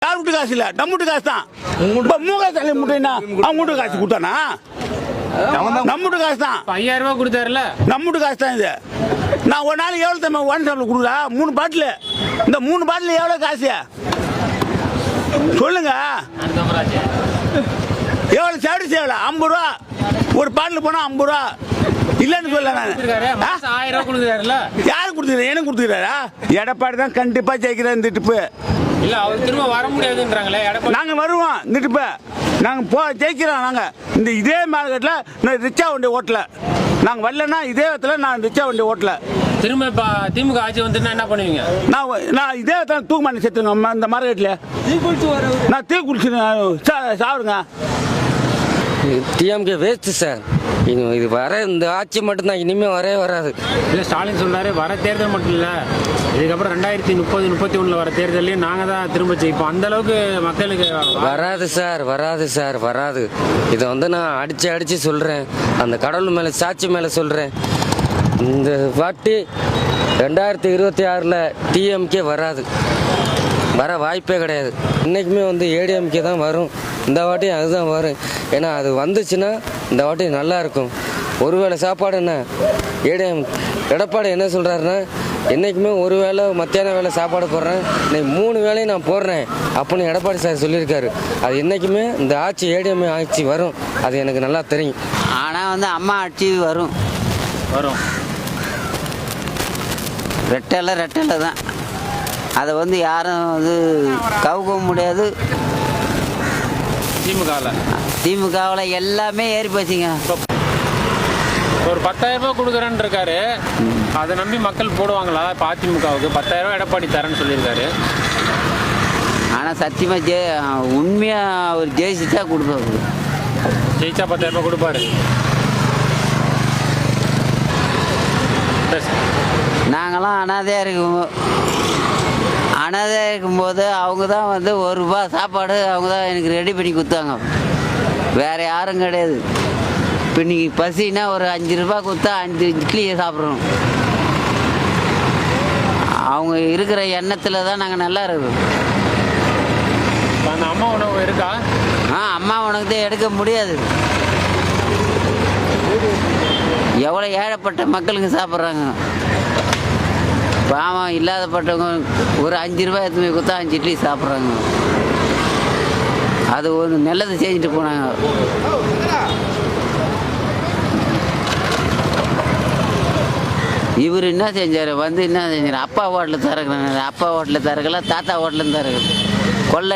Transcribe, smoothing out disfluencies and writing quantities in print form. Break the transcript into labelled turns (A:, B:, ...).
A: யார் வீட்டு காசு இல்ல, நம்ம வீட்டு காசு தான். மூகாசு முட்டைனா அவங்க வீட்டு காசு கொடுத்தானா? நம்ம வீட்டு காசு தான்.
B: 5000 ரூபாய் கொடுத்தாருல,
A: நம்ம வீட்டு காசு தான் இது. நான் ஒரு நாளைக்கு எவ்வளோ தம்பி ஒன் ஷாப்பில் கொடுக்குறா? 3 பாட்டில். இந்த 3 பாட்டில் எவ்வளோ காசு சொல்லுங்க? எவ்வளோ சர்வீஸ் எவ்வளோ? 50 ரூபா ஒரு பாட்டில் போனால் 50 ரூபா இல்லைன்னு சொல்ல. நான்
B: 1000 ரூபாய் கொடுக்குறாருல,
A: யாரு கொடுத்துருக்கேன்? எனக்கு கொடுத்துக்கிறாரா? எடப்பாடி தான் கண்டிப்பாக ஜெயிக்கிறேன் இந்த டிப்பு.
B: இல்ல அவர் திரும்ப வர முடியாதுன்றாங்களே எடப்பாடி.
A: நாங்கள் வருவோம் இந்த டிப்பு, நாங்கள் ஜெயிக்கிறோம். நாங்கள் இந்த இதே மார்க்கெட்டில் நான் ரிச்சா வண்டி ஓட்டல, நாங்கள் வரலன்னா இதே இடத்துல நான் ரிச்சா வண்டி ஓட்டல.
B: திரும்ப இப்போ திமுக ஆட்சி வந்துன்னா என்ன பண்ணுவீங்க?
A: நான் இதே இடத்துல தூக்கு மாட்டி செத்துங்க இந்த மார்க்கெட்டில். நான் தீ குளிச்சு சாப்பிடுங்க.
C: DMK waste sir. இது வர இந்த ஆட்சி மட்டும்தான், இனிமேல் வரவே வராது.
B: இல்லை ஸ்டாலின் சொல்றாரு வர தேர்தல் மட்டும் இல்லை, இதுக்கப்புறம் 2030, 31 வர தேர்தலையும் நாங்கள் தான் திரும்ப ஜெயிப்போம். அந்த அளவுக்கு மக்களுக்கு
C: வராது சார், வராது சார், வராது. இதை நான் அடித்து சொல்கிறேன், அந்த கடவுள் மேலே சாட்சி மேலே சொல்கிறேன். இந்த வாட்டி 2026 டிஎம்கே வராது, வர வாய்ப்பே கிடையாது. இன்றைக்குமே ஏடிஎம்கே தான் வரும். இந்த வாட்டி அதுதான் வரும். ஏன்னா அது வந்துச்சுன்னா இந்த வாட்டி நல்லா இருக்கும். ஒருவேளை சாப்பாடு என்ன ஏடிஎம் எடப்பாடி என்ன சொல்கிறாருன்னா, என்றைக்குமே ஒரு வேளை மத்தியான வேலை சாப்பாடு போடுறேன், இன்னைக்கு 3 வேளையும் நான் போடுறேன் அப்படின்னு எடப்பாடி சார் சொல்லியிருக்காரு. அது என்றைக்குமே இந்த ஆட்சி ஏடிஎம் ஆட்சி வரும், அது எனக்கு நல்லா தெரியும்.
D: ஆனால் அம்மா ஆட்சி வரும்
B: வரும்.
D: ரெட்டலை தான். அதை யாரும் கவுக்கவும் முடியாது. திமுகவில் எல்லாமே ஏறி போச்சுங்க.
B: ஒரு 10,000 ரூபாய் கொடுக்குறேன்னு இருக்காரு, அதை நம்பி மக்கள் போடுவாங்களா? இப்போ அதிமுகவுக்கு 10,000 ரூபாய் எடப்பாடி தரேன்னு சொல்லியிருக்காரு.
D: ஆனால் சத்தியமாக உண்மையாக அவர் ஜெயிச்சுட்டா கொடுப்பாரு.
B: ஜெயிச்சா 10,000 ரூபாய் கொடுப்பாரு.
D: நாங்களாம் அனாதையாக இருக்கும்போது அவங்க தான் ₹1 ரூபா சாப்பாடு அவங்க தான் எனக்கு ரெடி பண்ணி கொடுத்தாங்க. வேறு யாரும் கிடையாது. இப்போ இன்னைக்கு பசின்னா ஒரு 5 ரூபா கொடுத்தா 5 இட்லியை சாப்பிட்றோம். அவங்க இருக்கிற எண்ணத்தில் தான் நாங்கள் நல்லா இருக்கோம்.
B: அந்த அம்மா உணவு இருக்கா?
D: அம்மா உனக்கு தான் எடுக்க முடியாது. எவ்வளோ ஏழைப்பட்ட மக்களுக்கு சாப்பிட்றாங்க. பாவம் இல்லாதப்பட்டவங்க ஒரு 5 ரூபாய் எடுத்து போய் கொடுத்தா 5 இட்லி சாப்பிட்றாங்க. அது ஒரு நல்லது செஞ்சுட்டு போனாங்க. இவர் என்ன செஞ்சார்? என்ன செஞ்சார்? அப்பா ஹோட்டலில் திறக்கிறாங்க, அப்பா ஹோட்டலில் திறக்கல, தாத்தா ஹோட்டலில் திறக்கல. கொள்ளை